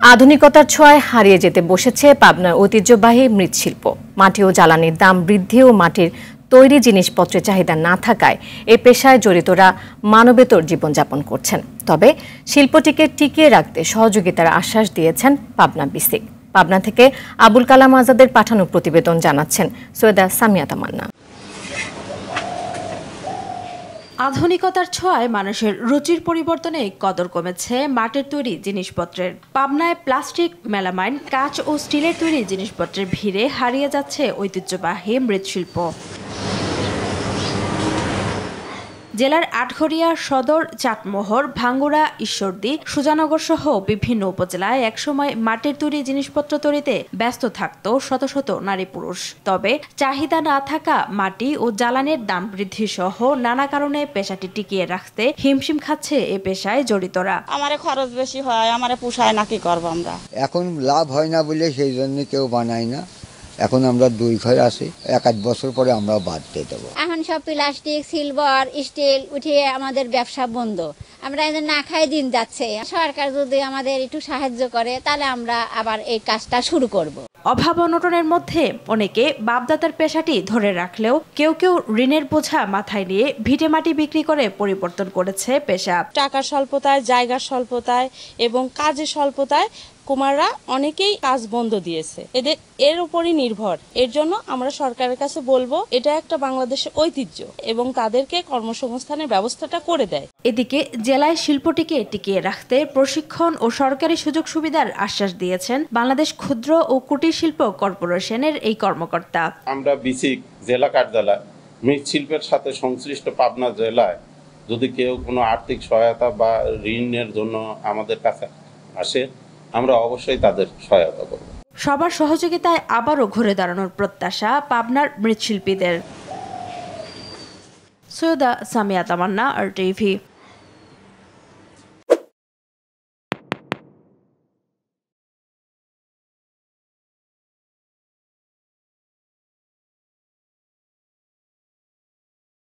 আধুনিকতার ছোঁয়ায় হারিয়ে যেতে বসেছে পাবনার ঐতিহ্যবাহী মৃৎশিল্প। মাটি ও জ্বালানির দাম বৃদ্ধি ও মাটির তৈরি জিনিসপত্রের চাহিদা না থাকায় এ পেশায় জড়িতরা মানবেতর জীবনযাপন করছেন। তবে শিল্পটিকে টিকিয়ে রাখতে সহযোগিতার আশ্বাস দিয়েছেন পাবনা বিসিক। পাবনা থেকে আবুল কালাম আজাদের পাঠানো প্রতিবেদন জানাচ্ছেন সৈয়দা সামিয়া তামান্না। আধুনিকতার ছোঁয়ায় মানুষের রুচির পরিবর্তনে কদর কমেছে মাটির তৈরি জিনিসপত্রের। পাবনায় প্লাস্টিক, মেলামাইন, কাঁচ ও স্টিলের তৈরি জিনিসপত্রের ভিড়ে হারিয়ে যাচ্ছে ঐতিহ্যবাহী মৃৎশিল্প। জেলার আটঘরিয়া সদর, চাটমোহর, ভাঙ্গুড়া, ঈশ্বরদী, সুজানগর সহ বিভিন্ন উপজেলায় একসময় মাটির তৈরি জিনিসপত্র তৈরিতে ব্যস্ত থাকত শত শত নারী পুরুষ। তবে চাহিদা না থাকা, মাটি ও জ্বালানির দাম বৃদ্ধি সহ নানা কারণে পেশাটি টিকিয়ে রাখতে হিমশিম খাচ্ছে এ পেশায় জড়িতরা। আমারে খরচ বেশি হয়, আমারে পোষায় না, কি করবো আমরা? এখন লাভ হয় না বলে সেই জন্য কেউ বানায় না। এখন আমরা দুই ঘর আছি, 1-8 বছর পরে আমরা বাদ দিয়ে দেবো। এখন সব প্লাস্টিক, সিলভার, স্টিল উঠিয়ে আমাদের ব্যবসা বন্ধ। আমরা এদের না খাই দিন যাচ্ছে। সরকার যদি আমাদের একটু সাহায্য করে তাহলে আমরা আবার এই কাজটা শুরু করব। অভাব অনটনের মধ্যে অনেকে বাপদাদার পেশাটি ধরে রাখলেও কেউ কেউ ঋণের বোঝা মাথায় নিয়ে ভিটে মাটি বিক্রি করে পরিবর্তন করেছে পেশা। টাকার স্বল্পতায়, জায়গার স্বল্পতায় এবং কাজের স্বল্পতায় কুমাররা অনেকেই কাজ বন্ধ দিয়েছে। এর উপরই নির্ভর। এর জন্য আমরা সরকারের কাছে বলবো, এটা একটা বাংলাদেশের ঐতিহ্য এবং তাদেরকে কর্মসংস্থানের ব্যবস্থাটা করে দেয়। এদিকে জেলায় শিল্পটিকে টিকিয়ে রাখতে প্রশিক্ষণ ও সরকারি সুযোগ সুবিধার আশ্বাস দিয়েছেন বাংলাদেশ ক্ষুদ্র ও কুটির শিল্প কর্পোরেশনের এই কর্মকর্তা। আমরা বিসিক জেলা কার্যালয় মৃৎশিল্পের সাথে সংশ্লিষ্ট পাবনা জেলায় যদি কেউ কোনো আর্থিক সহায়তা বা ঋণের জন্য আমাদের কাছে আসে, আমরা অবশ্যই তাদের সহায়তা করব। সবার সহযোগিতায় আবারও ঘুরে দাঁড়ানোর প্রত্যাশা পাবনার মৃৎশিল্পীদের। সৈয়দা সামিয়া তামান্না, RTV।